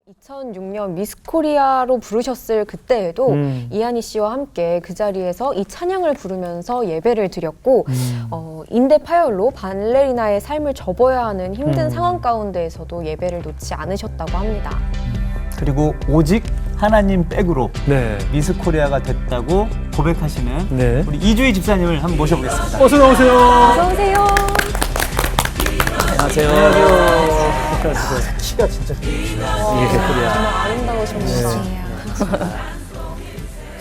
2006년 미스 코리아로 부르셨을 그때에도 이한희 씨와 함께 그 자리에서 이 찬양을 부르면서 예배를 드렸고 인대 파열로 발레리나의 삶을 접어야 하는 힘든 상황 가운데에서도 예배를 놓지 않으셨다고 합니다. 그리고 오직 하나님 백으로 네. 미스 코리아가 됐다고 고백하시는 네. 우리 이주희 집사님을 한번 모셔보겠습니다. 어서 나오세요. 어서 오세요. 안녕하세요. 안녕하세요. 키가 진짜 이게 정말 아름다우셨네요.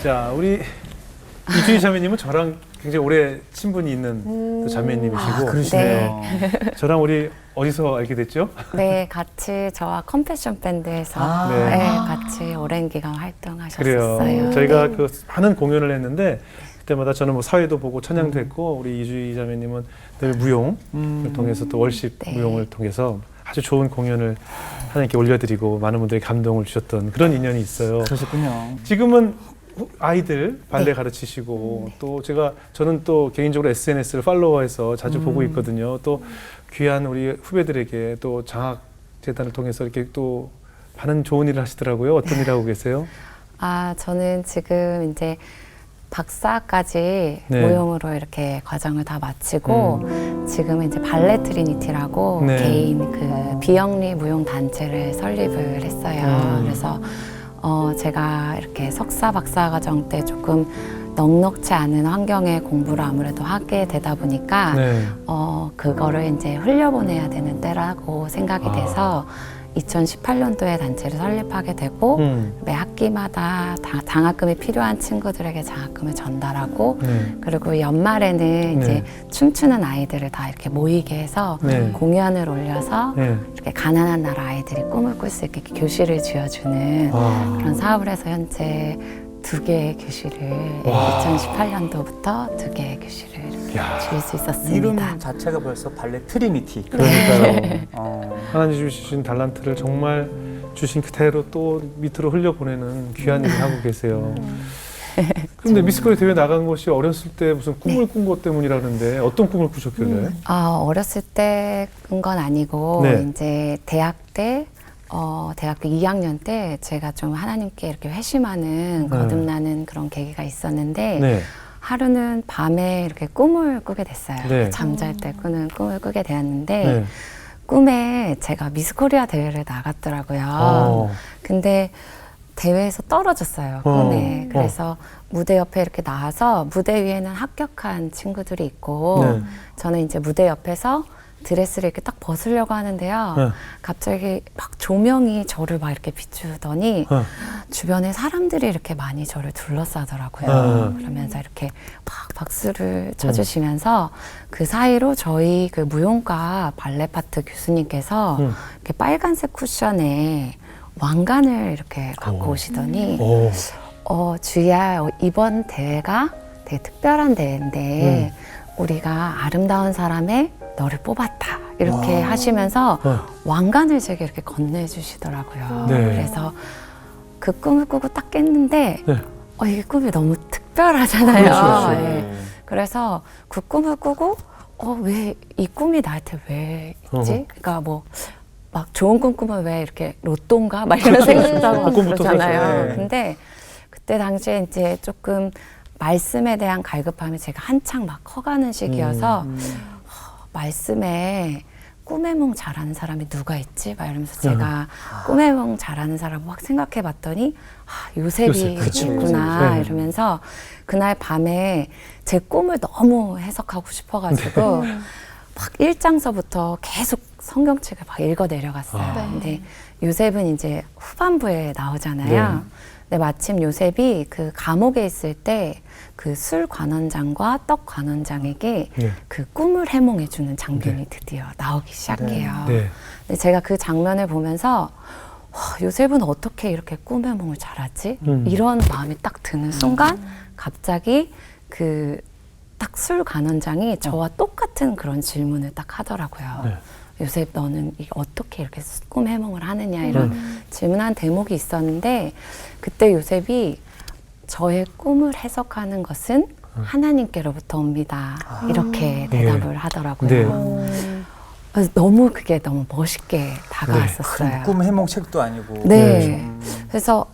자, 우리 이주희 자매님은 저랑 굉장히 오래 친분이 있는 또 자매님이시고 그러시네요. 저랑 우리 어디서 알게 됐죠? 네, 같이 저와 컴패션 밴드에서 네. 네, 같이 오랜 기간 활동하셨어요. 그래요. 저희가 그 많은 공연을 했는데 그때마다 저는 뭐 사회도 보고 찬양도 했고 우리 이주희 자매님은 늘 무용을 통해서 또 월십 네. 무용을 통해서 아주 좋은 공연을 하나님께 올려드리고 많은 분들이 감동을 주셨던 그런 인연이 있어요. 그러셨군요. 지금은 아이들 발레 가르치시고 또 저는 또 개인적으로 SNS를 팔로워해서 자주 보고 있거든요. 또 귀한 우리 후배들에게 또 장학 재단을 통해서 이렇게 또 많은 좋은 일을 하시더라고요. 어떤 일 하고 계세요? 아, 저는 지금 이제 박사까지 네. 무용으로 이렇게 과정을 다 마치고 지금은 이제 발레 트리니티라고 네. 개인 그 비영리 무용 단체를 설립을 했어요. 그래서 제가 이렇게 석사 박사 과정 때 조금 넉넉지 않은 환경의 공부를 아무래도 하게 되다 보니까 네. 그거를 이제 흘려보내야 되는 때라고 생각이 돼서 2018년도에 단체를 설립하게 되고 매 학기마다 장학금이 필요한 친구들에게 장학금을 전달하고 그리고 연말에는 이제 춤추는 아이들을 다 이렇게 모이게 해서 네. 공연을 올려서 네. 이렇게 가난한 나라 아이들이 꿈을 꿀 수 있게 교실을 쥐어주는 그런 사업을 해서 현재 2개의 교실을 2018년도부터 2개의 교실을 지을 수 있었습니다. 이름 자체가 벌써 발레 트리니티. 그러니까요. 하나님 주신 달란트를 정말 주신 그대로 또 밑으로 흘려보내는 귀한 일을 하고 계세요. 근데 미스코리아 대회 나간 것이 어렸을 때 무슨 꿈을 꾼 것 때문이라는데 어떤 꿈을 꾸셨길래? 어렸을 때 꾼 건 아니고 네. 이제 대학교 2학년 때 제가 좀 하나님께 이렇게 회심하는 거듭나는 그런 계기가 있었는데 네. 하루는 밤에 이렇게 꿈을 꾸게 됐어요. 네. 잠잘 때 꾸는 꿈을 꾸게 되었는데 네. 꿈에 제가 미스코리아 대회를 나갔더라고요. 근데 대회에서 떨어졌어요, 꿈에. 그래서 무대 옆에 이렇게 나와서 무대 위에는 합격한 친구들이 있고 네. 저는 이제 무대 옆에서 드레스를 이렇게 딱 벗으려고 하는데요. 네. 갑자기 막 조명이 저를 막 이렇게 비추더니 주변에 사람들이 이렇게 많이 저를 둘러싸더라고요. 그러면서 이렇게 막 박수를 쳐주시면서 그 사이로 저희 그 무용과 발레 파트 교수님께서 이렇게 빨간색 쿠션에 왕관을 이렇게 갖고 오시더니 주희야, 이번 대회가 되게 특별한 대회인데 우리가 아름다운 사람의 너를 뽑았다 이렇게 하시면서 왕관을 제게 이렇게 건네주시더라고요. 네. 그래서 그 꿈을 꾸고 딱 깼는데 네. 이게 꿈이 너무 특별하잖아요. 그렇죠. 예. 그래서 그 꿈을 꾸고 왜 이 꿈이 나한테 왜 있지? 그러니까 뭐 막 좋은 꿈 꾸면 왜 이렇게 로또인가? 막 이런 생각도 하고 꿈부터 그러잖아요. 사죠. 네. 근데 그때 당시에 이제 조금 말씀에 대한 갈급함이 제가 한창 막 커가는 시기여서 말씀에 꿈의 몽 잘하는 사람이 누가 있지? 막 이러면서 제가 꿈의 몽 잘하는 사람 확 생각해 봤더니 요셉이 요셉, 있구나 네. 이러면서 그날 밤에 제 꿈을 너무 해석하고 싶어가지고 막 1장서부터 계속 성경책을 막 읽어 내려갔어요. 근데 요셉은 이제 후반부에 나오잖아요. 근데 마침 요셉이 그 감옥에 있을 때 그 술 관원장과 떡 관원장에게 그 꿈을 해몽해주는 장면이 드디어 나오기 시작해요. 네. 근데 제가 그 장면을 보면서 요셉은 어떻게 이렇게 꿈 해몽을 잘하지? 이런 마음이 딱 드는 순간 갑자기 그 딱 술 관원장이 저와 똑같은 그런 질문을 딱 하더라고요. 요셉, 너는 어떻게 이렇게 꿈 해몽을 하느냐 이런 질문한 대목이 있었는데 그때 요셉이 저의 꿈을 해석하는 것은 하나님께로부터 옵니다. 이렇게 대답을 하더라고요. 그래서 너무 그게 너무 멋있게 다가왔었어요. 꿈 해몽책도 아니고. 네. 그래서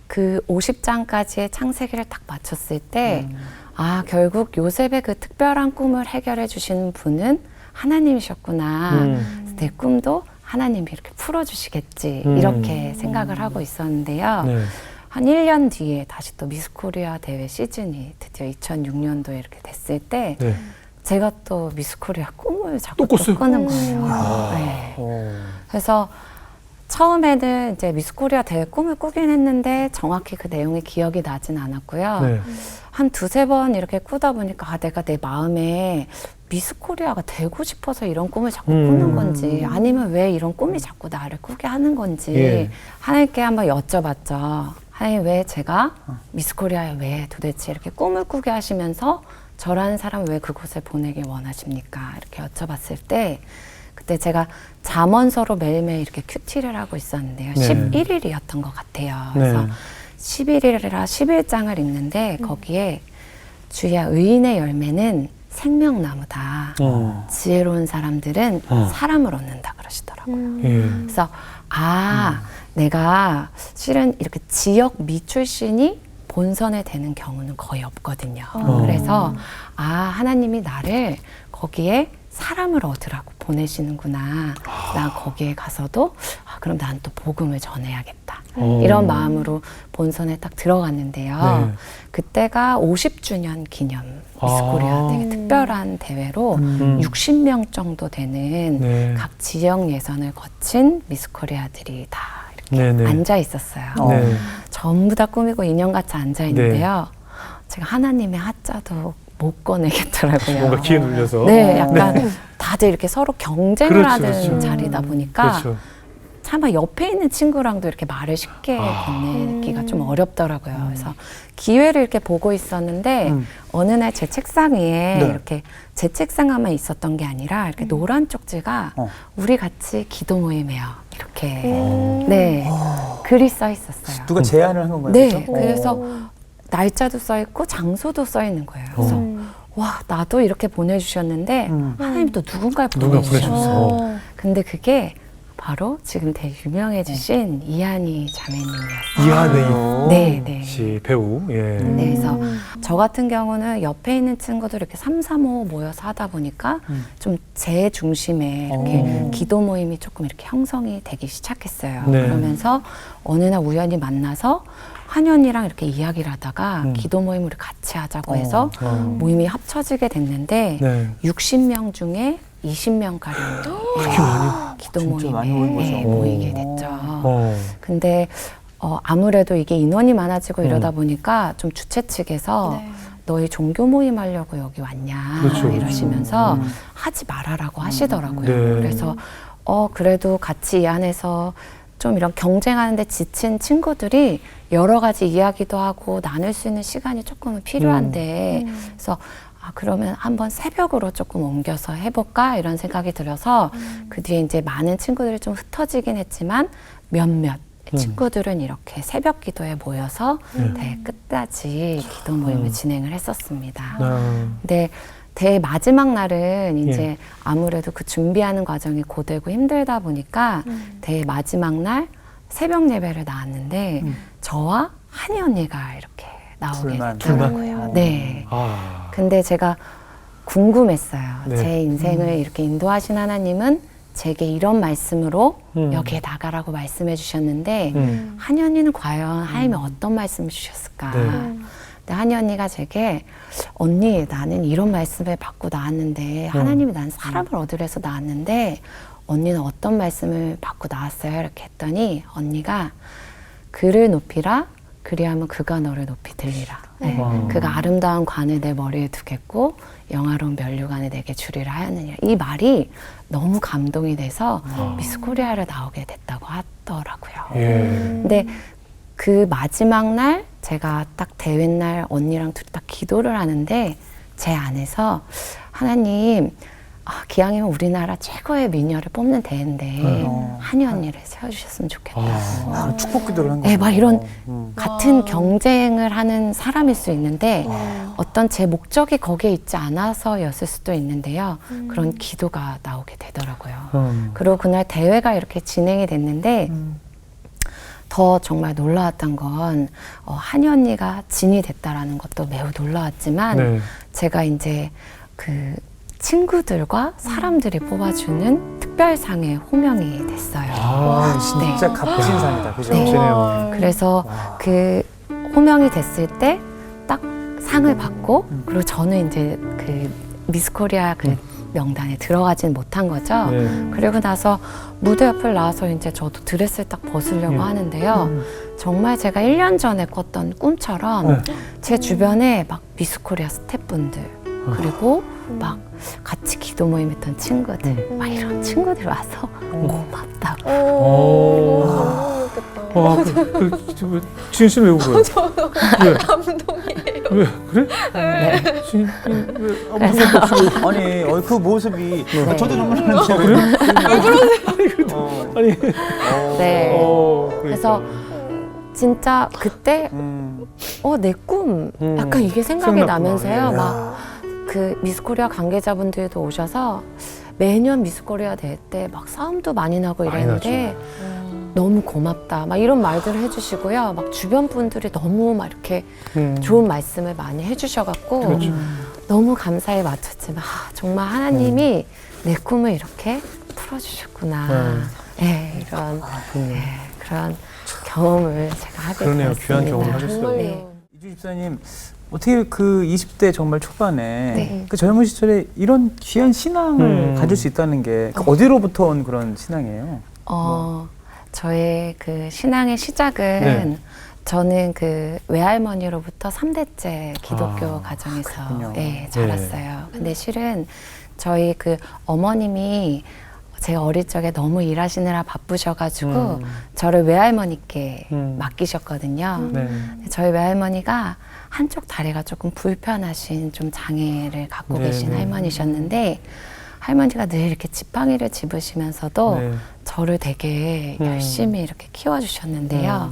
그 50장까지의 창세기를 딱 마쳤을 때, 아, 결국 요셉의 그 특별한 꿈을 해결해 주시는 분은 하나님이셨구나. 내 꿈도 하나님이 이렇게 풀어주시겠지. 이렇게 생각을 하고 있었는데요. 네. 한 1년 뒤에 다시 또 미스 코리아 대회 시즌이 드디어 2006년도에 이렇게 됐을 때, 네. 제가 또 미스 코리아 꿈을 자꾸 또 또 꿨어요? 꾸는 거예요. 네. 그래서 처음에는 이제 미스 코리아 대회 꿈을 꾸긴 했는데 정확히 그 내용이 기억이 나진 않았고요. 네. 한 두세 번 이렇게 꾸다 보니까 아, 내가 내 마음에 미스 코리아가 되고 싶어서 이런 꿈을 자꾸 꾸는 건지 아니면 왜 이런 꿈이 자꾸 나를 꾸게 하는 건지 예. 하나님께 한번 여쭤봤죠. 하나님 왜 제가 미스 코리아에 왜 도대체 이렇게 꿈을 꾸게 하시면서 저라는 사람 왜 그곳에 보내길 원하십니까? 이렇게 여쭤봤을 때 그때 제가 잠언서로 매일매일 이렇게 큐티를 하고 있었는데요. 네. 11일이었던 것 같아요. 그래서 네. 11일이라 11장을 읽는데 거기에 주야 의인의 열매는 생명나무다. 지혜로운 사람들은 사람을 얻는다 그러시더라고요. 예. 그래서 내가 실은 이렇게 지역 미출신이 본선에 되는 경우는 거의 없거든요. 그래서 하나님이 나를 거기에 사람을 얻으라고 보내시는구나. 나 거기에 가서도 그럼 난 또 복음을 전해야겠다. 이런 마음으로 본선에 딱 들어갔는데요. 네. 그때가 50주년 기념 미스코리아 되게 특별한 대회로 60명 정도 되는 네. 각 지역 예선을 거친 미스코리아들이 다 이렇게 네, 네. 앉아 있었어요. 네. 전부 다 꾸미고 인형같이 앉아 있는데요. 제가 하나님의 하자도 못 꺼내겠더라고요. 뭔가 기에 눌려서. 네, 약간 다들 이렇게 서로 경쟁을 그렇죠, 하는 그렇죠. 자리다 보니까 그렇죠. 차마 옆에 있는 친구랑도 이렇게 말을 쉽게 건네기가 좀 어렵더라고요. 그래서 기회를 이렇게 보고 있었는데 어느 날 제 책상 위에 네. 이렇게 제 책상에만 있었던 게 아니라 이렇게 노란 쪽지가 우리 같이 기도 모임해요. 이렇게 네 글이 써 있었어요. 누가 제안을 한 건가요? 네, 그래서? 그래서 날짜도 써 있고 장소도 써 있는 거예요. 그래서 와 나도 이렇게 보내주셨는데 하나님 또 누군가를 누가 보내주셨어. 보내주셨어. 근데 그게 바로 지금 되게 유명해지신 이한희 자매님이었어요. 이하네이 네, 네. 씨 배우. 예. 네, 그래서 저 같은 경우는 옆에 있는 친구들 이렇게 3, 3, 5 모여서 하다 보니까 좀 제 중심에 이렇게 기도 모임이 조금 이렇게 형성이 되기 시작했어요. 네. 그러면서 어느 날 우연히 만나서 한현이랑 이렇게 이야기를 하다가 기도 모임을 같이 하자고 해서 모임이 합쳐지게 됐는데 네. 60명 중에 20명가량 기도 진짜 많이 모임에 모인 거죠. 예, 모이게 됐죠. 어. 근데 아무래도 이게 인원이 많아지고 이러다 보니까 좀 주최 측에서 너희 종교 모임 하려고 여기 왔냐 그렇죠, 이러시면서 하지 말아라고 하시더라고요. 네. 그래서 그래도 같이 이 안에서 좀 이런 경쟁하는데 지친 친구들이 여러 가지 이야기도 하고 나눌 수 있는 시간이 조금은 필요한데 그래서 그러면 한번 새벽으로 조금 옮겨서 해볼까 이런 생각이 들어서 그 뒤에 이제 많은 친구들이 좀 흩어지긴 했지만 몇몇 친구들은 이렇게 새벽 기도에 모여서 대회 끝까지 기도 모임을 진행을 했었습니다. 근데 대회 마지막 날은 이제 아무래도 그 준비하는 과정이 고되고 힘들다 보니까 대회 마지막 날 새벽 예배를 나왔는데 저와 한이 언니가 이렇게 나오게 됐더라고요. 네. 근데 제가 궁금했어요. 네. 제 인생을 이렇게 인도하신 하나님은 제게 이런 말씀으로 여기에 나가라고 말씀해 주셨는데 한이 언니는 과연 하나님이 어떤 말씀을 주셨을까? 네. 근데 한이 언니가 제게 언니 나는 이런 말씀을 받고 나왔는데 하나님이 난 사람을 얻으려서 나왔는데 언니는 어떤 말씀을 받고 나왔어요? 이렇게 했더니 언니가 그를 높이라 그리하면 그가 너를 높이 들리라. 네. 그가 아름다운 관을 내 머리에 두겠고 영화로운 면류관을 내게 주리라 하였느니라. 이 말이 너무 감동이 돼서 미스 코리아를 나오게 됐다고 하더라고요. 근데 그 마지막 날 제가 딱 대회 날 언니랑 둘이 딱 기도를 하는데 제 안에서 하나님 기왕이면 우리나라 최고의 미녀를 뽑는 대회인데 한이 언니를 세워주셨으면 좋겠다. 바로 축복 기도를 한 네, 거예요. 막 이런 같은 경쟁을 하는 사람일 수 있는데 어떤 제 목적이 거기에 있지 않아서였을 수도 있는데요. 그런 기도가 나오게 되더라고요. 그리고 그날 대회가 이렇게 진행이 됐는데 더 정말 놀라웠던 건 한이 언니가 진이 됐다라는 것도 매우 놀라웠지만 네. 제가 이제 그 친구들과 사람들이 뽑아주는 특별상에 호명이 됐어요. 아, 진짜 값진 상이다. 그죠? 네. 멋지네요. 그래서 그 호명이 됐을 때 딱 상을 받고 그리고 저는 이제 그 미스 코리아 그 명단에 들어가진 못한 거죠. 네. 그리고 나서 무대 옆을 나와서 이제 저도 드레스를 딱 벗으려고 하는데요. 정말 제가 1년 전에 꿨던 꿈처럼 제 주변에 막 미스 코리아 스태프분들 그리고 막 같이 기도 모임 했던 친구들 막 이런 친구들 와서 고맙다고. 너무 좋겠다. 와, 지은 씨는 왜 울어요? 왜? 감동이에요. 왜? 그래? 네. 지은 왜 아무 생각 없이 왜? 아니, 그 모습이 저도 눈물 아, 나는데. 그래? 왜 그러세요? 아니, 네. 그러니까. 그래서 진짜 그때 내 꿈 약간 이게 생각이 생각났구나. 나면서요. 예. 막 그 미스 코리아 관계자분들도 오셔서 매년 미스 코리아 대회 때 막 싸움도 많이 나고 많이 이랬는데 너무 고맙다 막 이런 말들을 해주시고요. 막 주변 분들이 너무 막 이렇게 좋은 말씀을 많이 해주셔갖고 그렇죠. 너무 감사히 맞췄지만 정말 하나님이 내 꿈을 이렇게 풀어주셨구나. 네, 이런 그런 경험을 제가 하게 그러네요. 되었습니다. 귀한 경험을 하셨어요. 정말요. 네. 이주 집사님, 어떻게 그 20대 정말 초반에 네. 그 젊은 시절에 이런 귀한 신앙을 가질 수 있다는 게 어디로부터 온 그런 신앙이에요? 저의 그 신앙의 시작은 네. 저는 그 외할머니로부터 3대째 기독교 가정에서 그렇군요. 자랐어요. 근데 실은 저희 그 어머님이 제가 어릴 적에 너무 일하시느라 바쁘셔가지고 저를 외할머니께 맡기셨거든요. 네. 저희 외할머니가 한쪽 다리가 조금 불편하신 좀 장애를 갖고 네, 계신 네. 할머니셨는데 할머니가 늘 이렇게 지팡이를 집으시면서도 네. 저를 되게 열심히 이렇게 키워주셨는데요.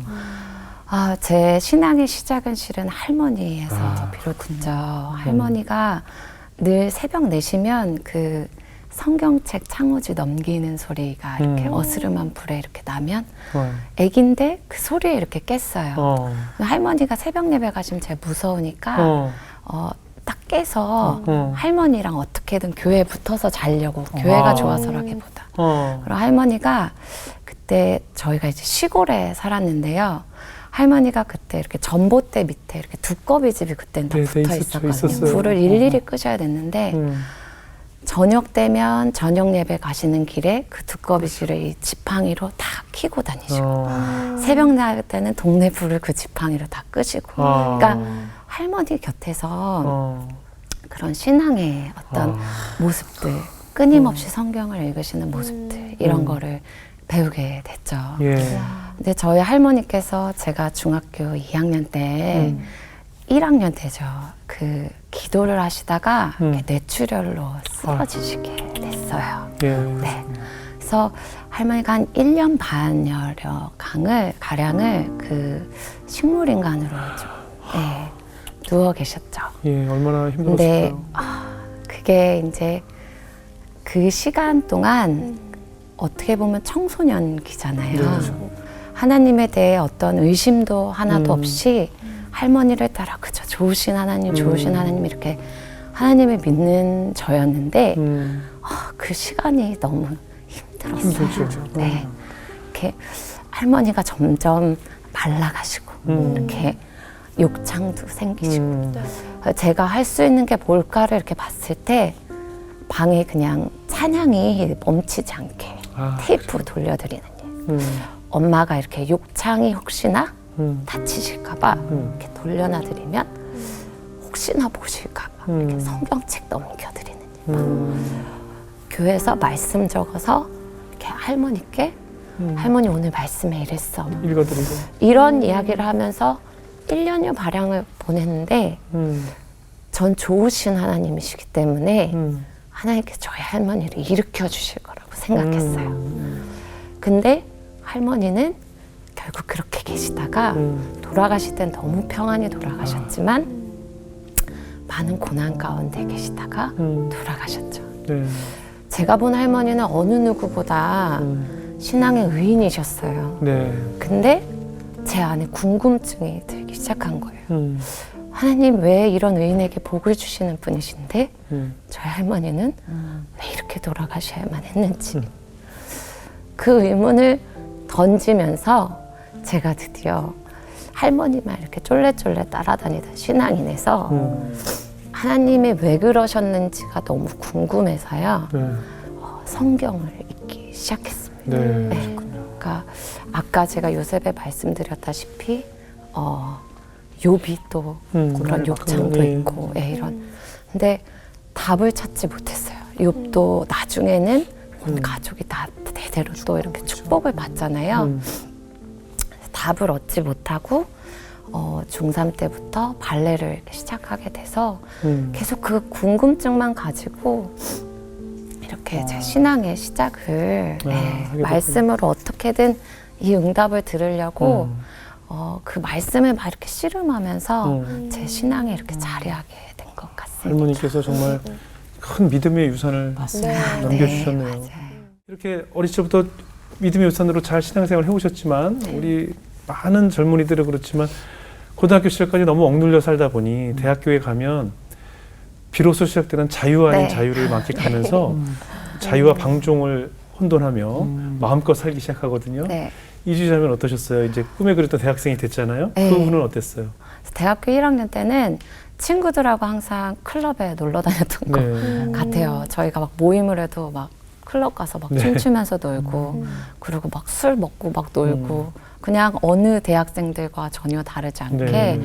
제 신앙의 시작은 실은 할머니에서 비롯됐죠. 할머니가 늘 새벽 4시면 그 성경책 창호지 넘기는 소리가 이렇게 어스름한 불에 이렇게 나면 애긴데 그 소리에 이렇게 깼어요. 할머니가 새벽 예배 가시면 제가 무서우니까 딱 깨서 할머니랑 어떻게든 교회에 붙어서 자려고 교회가 좋아서라기보다 그리고 할머니가 그때 저희가 이제 시골에 살았는데요. 할머니가 그때 이렇게 전봇대 밑에 이렇게 두꺼비 집이 그때는 다 네, 붙어 있었죠. 있었거든요. 있었어요. 불을 일일이 끄셔야 됐는데 저녁 되면 저녁 예배 가시는 길에 그 두꺼비 집을 이 지팡이로 다 켜고 다니시고 새벽 날 때는 동네 불을 그 지팡이로 다 끄시고 그러니까 할머니 곁에서 그런 신앙의 어떤 모습들 끊임없이 성경을 읽으시는 모습들 이런 거를 배우게 됐죠. 예. 근데 저희 할머니께서 제가 중학교 2학년 때 1학년 때죠. 그 기도를 하시다가 이렇게 뇌출혈로 쓰러지시게 됐어요. 예. 네. 그래서 할머니가 한 1년 반여러 가량을 그 식물인간으로 좀, 누워 계셨죠. 예, 얼마나 근데 힘들었을까요? 그게 이제 그 시간 동안 어떻게 보면 청소년기잖아요. 그렇죠. 하나님에 대해 어떤 의심도 하나도 없이 할머니를 따라 그저 좋으신 하나님, 좋으신 하나님 이렇게 하나님을 믿는 저였는데 그 시간이 너무 힘들었어요. 힘들죠. 네, 이렇게 할머니가 점점 말라가시고 이렇게 욕창도 생기시고 제가 할 수 있는 게 뭘까를 이렇게 봤을 때 방에 그냥 찬양이 멈추지 않게 테이프 돌려드리는 일. 엄마가 이렇게 욕창이 혹시나 다치실까봐 이렇게 돌려놔드리면 혹시나 보실까봐 이렇게 성경책 넘겨드리는 일. 교회에서 말씀 적어서 이렇게 할머니께 할머니 오늘 말씀에 이랬어. 읽어드리고. 이런 이야기를 하면서 1년여 발양을 보냈는데 전 좋으신 하나님이시기 때문에 하나님께서 저희 할머니를 일으켜 주실 거라고 생각했어요. 근데 할머니는 결국 그렇게 계시다가 돌아가실 땐 너무 평안히 돌아가셨지만 많은 고난 가운데 계시다가 돌아가셨죠. 네. 제가 본 할머니는 어느 누구보다 신앙의 의인이셨어요. 네. 근데 제 안에 궁금증이 들기 시작한 거예요. 하나님 왜 이런 의인에게 복을 주시는 분이신데 저희 할머니는 왜 이렇게 돌아가셔야만 했는지 그 의문을 던지면서 제가 드디어 할머니만 이렇게 쫄래쫄래 따라다니던 신앙인에서 하나님이 왜 그러셨는지가 너무 궁금해서요. 네. 성경을 읽기 시작했습니다. 네. 네. 그러니까 아까 제가 요셉에 말씀드렸다시피 욥이 또 그런 욥창도 네. 있고 이런. 근데 답을 찾지 못했어요. 욥도 나중에는 온 가족이 다 대대로 또 이렇게 축복을 받잖아요. 답을 얻지 못하고 중3 때부터 발레를 이렇게 시작하게 돼서 계속 그 궁금증만 가지고 이렇게 제 신앙의 시작을 하게 말씀으로 어떻게든 이 응답을 들으려고 그 말씀을 막 이렇게 씨름하면서 제 신앙에 이렇게 자리하게 된 것 같습니다. 할머니께서 정말 큰 믿음의 유산을 네. 남겨주셨네요. 맞아요. 이렇게 어릴 적부터 믿음의 유산으로 잘 신앙생활을 해오셨지만 우리 많은 젊은이들은 그렇지만 고등학교 시절까지 너무 억눌려 살다 보니 대학교에 가면 비로소 시작되는 자유 아닌 네. 자유를 만끽하면서 자유와 방종을 혼돈하며 마음껏 살기 시작하거든요. 네. 이주자면 어떠셨어요? 이제 꿈에 그렸던 대학생이 됐잖아요. 네. 그 부분은 어땠어요? 대학교 1학년 때는 친구들하고 항상 클럽에 놀러 다녔던 것 네. 같아요. 저희가 막 모임을 해도 막 클럽 가서 막 네. 춤추면서 놀고 그리고 막 술 먹고 막 놀고 그냥 어느 대학생들과 전혀 다르지 않게 네.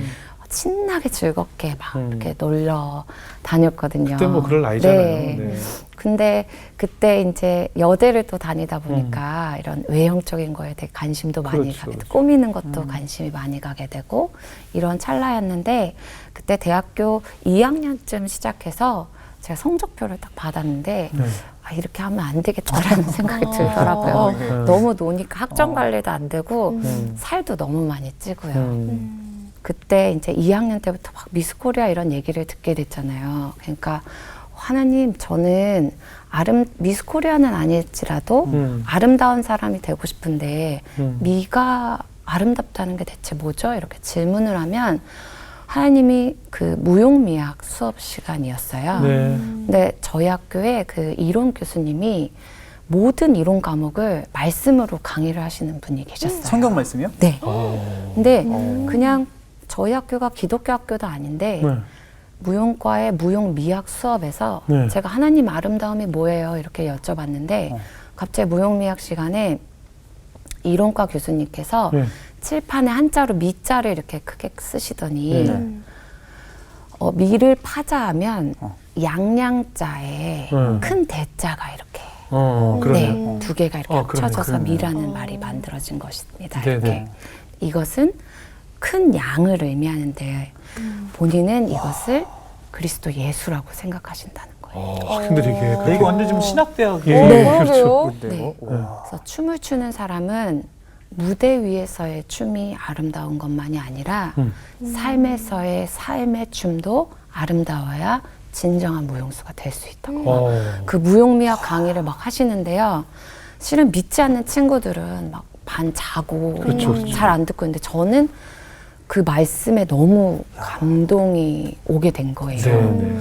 신나게 즐겁게 막 이렇게 놀러 다녔거든요. 그때 뭐 그럴 나이잖아요. 네. 네. 근데 그때 이제 여대를 또 다니다 보니까 이런 외형적인 거에 대해 관심도 많이 그렇죠, 가게 되고 그렇죠. 꾸미는 것도 관심이 많이 가게 되고 이런 찰나였는데 그때 대학교 2학년쯤 시작해서 제가 성적표를 딱 받았는데 네. 이렇게 하면 안 되겠다라는 생각이 들더라고요. 네. 너무 노니까 학점 관리도 안 되고 살도 너무 많이 찌고요. 그때 이제 2학년 때부터 막 미스 코리아 이런 얘기를 듣게 됐잖아요. 그러니까 하나님, 저는 미스 코리아는 아닐지라도 아름다운 사람이 되고 싶은데 미가 아름답다는 게 대체 뭐죠? 이렇게 질문을 하면 하나님이 그 무용미학 수업 시간이었어요. 네. 근데 저희 학교에 그 이론 교수님이 모든 이론 과목을 말씀으로 강의를 하시는 분이 계셨어요. 성경 말씀이요? 네. 근데 그냥 저희 학교가 기독교 학교도 아닌데 네. 무용과의 무용미학 수업에서 네. 제가 하나님 아름다움이 뭐예요? 이렇게 여쭤봤는데 갑자기 무용미학 시간에 이론과 교수님께서 네. 칠판에 한자로 미자를 이렇게 크게 쓰시더니 미를 파자하면 양양자에 큰 대자가 이렇게 그러네요. 두 개가 이렇게 그러네요. 합쳐져서 그러네요. 미라는 말이 만들어진 것입니다. 네네. 이렇게. 이것은 큰 양을 의미하는데 본인은 이것을 그리스도 예수라고 생각하신다는 거예요. 근데 되게 네, 이거 완전 좀 신학대학. 예, 네, 그렇죠. 그러게요. 네. 그래서 춤을 추는 사람은 무대 위에서의 춤이 아름다운 것만이 아니라 삶에서의 삶의 춤도 아름다워야 진정한 무용수가 될 수 있다고. 그 무용미학 강의를 막 하시는데요. 실은 믿지 않는 친구들은 막 반 자고 그렇죠. 잘 안 듣고 있는데 저는 그 말씀에 너무 감동이 오게 된 거예요. 네.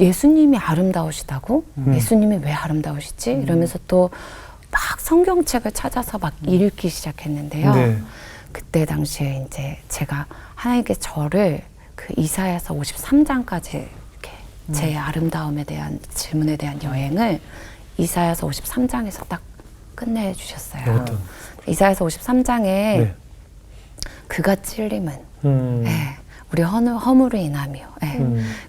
예수님이 아름다우시다고? 예수님이 왜 아름다우시지? 이러면서 또 막 성경책을 찾아서 막 읽기 시작했는데요. 네. 그때 당시에 이제 제가 하나님께서 저를 그 이사야서 53장까지 이렇게 제 아름다움에 대한 질문에 대한 여행을 이사야서 53장에서 딱 끝내주셨어요. 어떤? 이사야서 53장에 네. 그가 찔림은 우리 허물을 인하며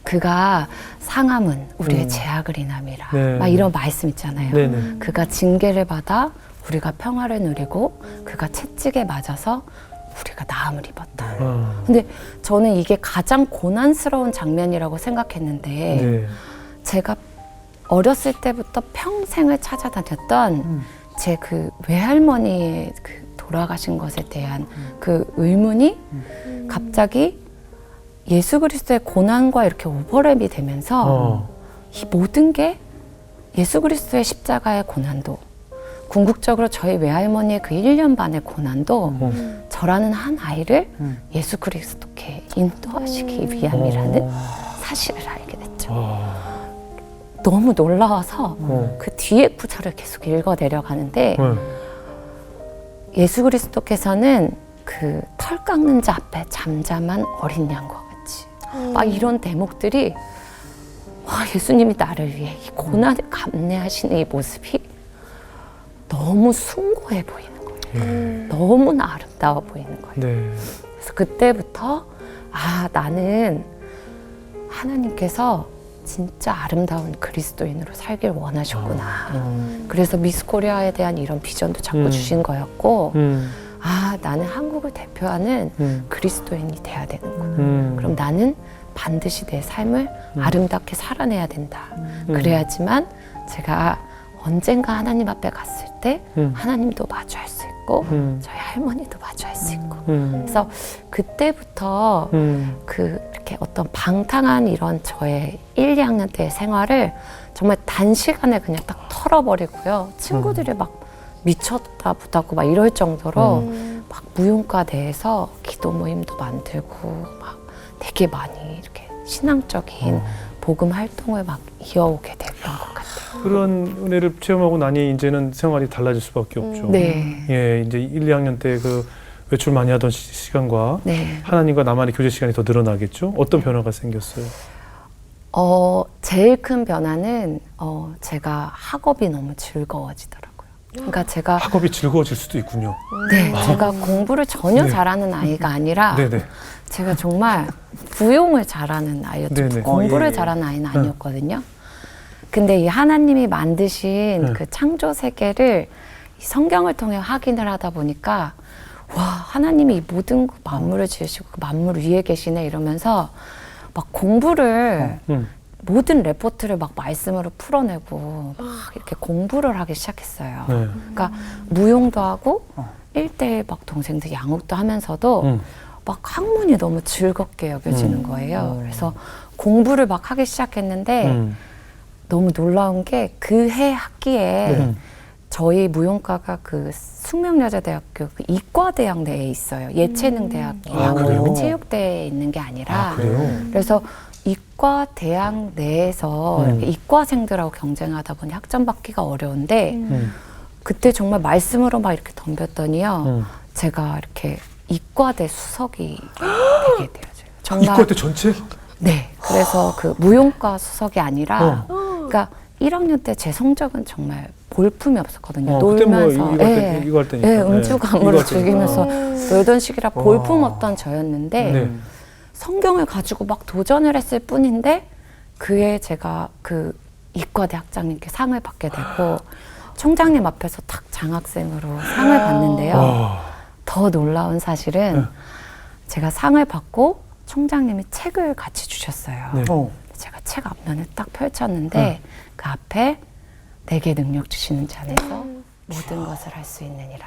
그가 상함은 우리의 죄악을 인함이라. 네. 막 이런 말씀 있잖아요. 네네. 그가 징계를 받아 우리가 평화를 누리고 그가 채찍에 맞아서 우리가 나음을 입었다. 근데 저는 이게 가장 고난스러운 장면이라고 생각했는데 네. 제가 어렸을 때부터 평생을 찾아다녔던 제 그 외할머니의 그 돌아가신 것에 대한 그 의문이 갑자기 예수 그리스도의 고난과 이렇게 오버랩이 되면서 이 모든 게 예수 그리스도의 십자가의 고난도, 궁극적으로 저희 외할머니의 그 1년 반의 고난도 저라는 한 아이를 예수 그리스도께 인도하시기 위함이라는 사실을 알게 됐죠. 너무 놀라워서 그 뒤에 구절을 계속 읽어 내려가는데 예수 그리스도께서는 그 털 깎는 자 앞에 잠잠한 어린 양과 같이 막 이런 대목들이 와, 예수님이 나를 위해 이 고난을 감내하시는 이 모습이 너무 숭고해 보이는 거예요. 너무나 아름다워 보이는 거예요. 네. 그래서 그때부터 아, 나는 하나님께서 진짜 아름다운 그리스도인으로 살길 원하셨구나. 그래서 미스 코리아에 대한 이런 비전도 자꾸 주신 거였고 아, 나는 한국을 대표하는 그리스도인이 돼야 되는구나. 그럼 나는 반드시 내 삶을 아름답게 살아내야 된다. 그래야지만 제가 언젠가 하나님 앞에 갔을 때 하나님도 마주할 수 있고 저희 할머니도 마주할 수 있고 그래서 그때부터 그 이렇게 어떤 방탕한 이런 저의 1, 2학년 때의 생활을 정말 단시간에 그냥 딱 털어버리고요. 친구들이 막 미쳤다 보다고 막 이럴 정도로 막 무용가 내에서 기도 모임도 만들고 막 되게 많이 이렇게 신앙적인 복음 활동을 막 이어오게 됐던 것 같아요. 그런 은혜를 체험하고 나니 이제는 생활이 달라질 수밖에 없죠. 네. 예, 이제 1, 2학년 때 그 외출 많이 하던 시간과 네. 하나님과 나만의 교제 시간이 더 늘어나겠죠? 어떤 변화가 생겼어요? 제일 큰 변화는 제가 학업이 너무 즐거워지더라고요. 그러니까 제가 학업이 즐거워질 수도 있군요. 네, 제가 공부를 전혀 네. 잘하는 아이가 아니라 네네. 제가 정말 부용을 잘하는 아이였죠. 네네. 공부를 예, 예. 잘하는 아이는 아니었거든요. 근데 이 하나님이 만드신 네. 그 창조 세계를 이 성경을 통해 확인을 하다 보니까 와, 하나님이 이 모든 만물을 지으시고 그 만물 위에 계시네 이러면서 막 공부를 모든 레포트를 막 말씀으로 풀어내고 막 이렇게 공부를 하기 시작했어요. 네. 그러니까 무용도 하고 1대1 막 동생들 양육도 하면서도 막 학문이 너무 즐겁게 여겨지는 거예요. 그래서 공부를 막 하기 시작했는데 너무 놀라운 게 그 해 학기에 저희 무용과가 그 숙명여자대학교 그 이과대학 내에 있어요. 예체능대학이나 그래요? 그 체육대에 있는 게 아니라. 그래요? 그래서 이과대학 내에서 이렇게 이과생들하고 경쟁하다 보니 학점 받기가 어려운데 그때 정말 말씀으로 막 이렇게 덤볐더니요. 제가 이렇게 이과대 수석이 되게 되어져요. 정말 이과대 전체? 네. 그래서 그 무용과 수석이 아니라 그러니까 1학년 때 제 성적은 정말 볼품이 없었거든요. 그때 뭐 놀면서 이거 할 때니까. 네, 음주가무를 이거 할 때니까. 즐기면서 놀던 시기라 볼품 없던 저였는데 네. 성경을 가지고 막 도전을 했을 뿐인데 그해 제가 그 이과대 학장님께 상을 받게 되고 총장님 앞에서 탁 장학생으로 상을 받는데요. 와. 더 놀라운 사실은 제가 상을 받고 총장님이 책을 같이 주셨어요. 네. 제가 책 앞면을 딱 펼쳤는데 그 앞에 내게 능력 주시는 자 안에서 모든 것을 할 수 있느니라.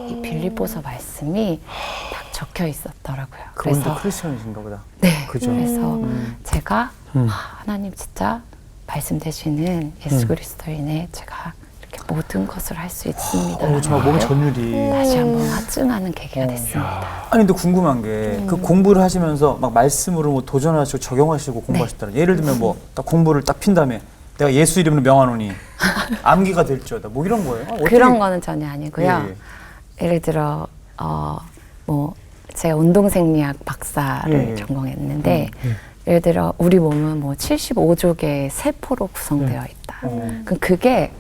이 빌립보서 말씀이 딱 적혀 있었더라고요. 그분도 그래서 크리스천이신가 보다. 네, 그죠? 그래서 제가 하나님 진짜 말씀 되시는 예수 그리스도인의 제가 이렇게 모든 것을 할 수 있습니다. 정말 몸 전율이. 다시 한번 확증하는 계기가 됐습니다. 아니 근데 궁금한 게 그 공부를 하시면서 막 말씀으로 뭐 도전하시고 적용하시고 공부하셨다는 예를 들면 뭐 딱 공부를 딱 핀 다음에 내가 예수 이름으로 명하노니 암기가 될지어다 뭐 이런 거예요? 어떻게- 그런 거는 전혀 아니고요. 예. 예를 들어 뭐 제가 운동생리학 박사를 예. 전공했는데 예를 들어 우리 몸은 뭐 75조 개의 세포로 구성되어 있다. 그럼 그게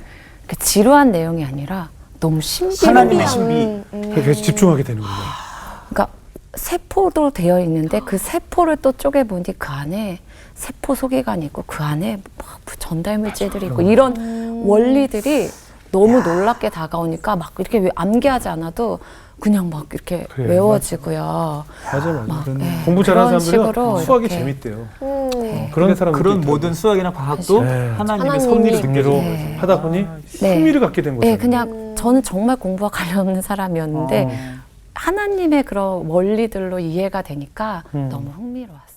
그 지루한 내용이 아니라 너무 하나님의 신비한 신비. 그렇게 집중하게 되는군요. 그러니까 세포로 되어 있는데 그 세포를 또 쪼개보니 그 안에 세포 소기관이 있고 그 안에 막 전달 물질들이 있고 이런 원리들이 너무 놀랍게 다가오니까 막 이렇게 암기하지 않아도 그냥 막 이렇게 그래, 외워지고요. 맞아. 막, 공부 잘하는 그런 사람들은 식으로 수학이 이렇게. 재밌대요. 네. 그런 사람 그런 모든 수학이나 과학도 네. 하나님의 하나님이 섭리로 승리로 느껴져요. 네. 하다 보니 네. 흥미를 갖게 된 거죠. 네, 그냥 저는 정말 공부와 관련 없는 사람이었는데 하나님의 그런 원리들로 이해가 되니까 너무 흥미로웠어요.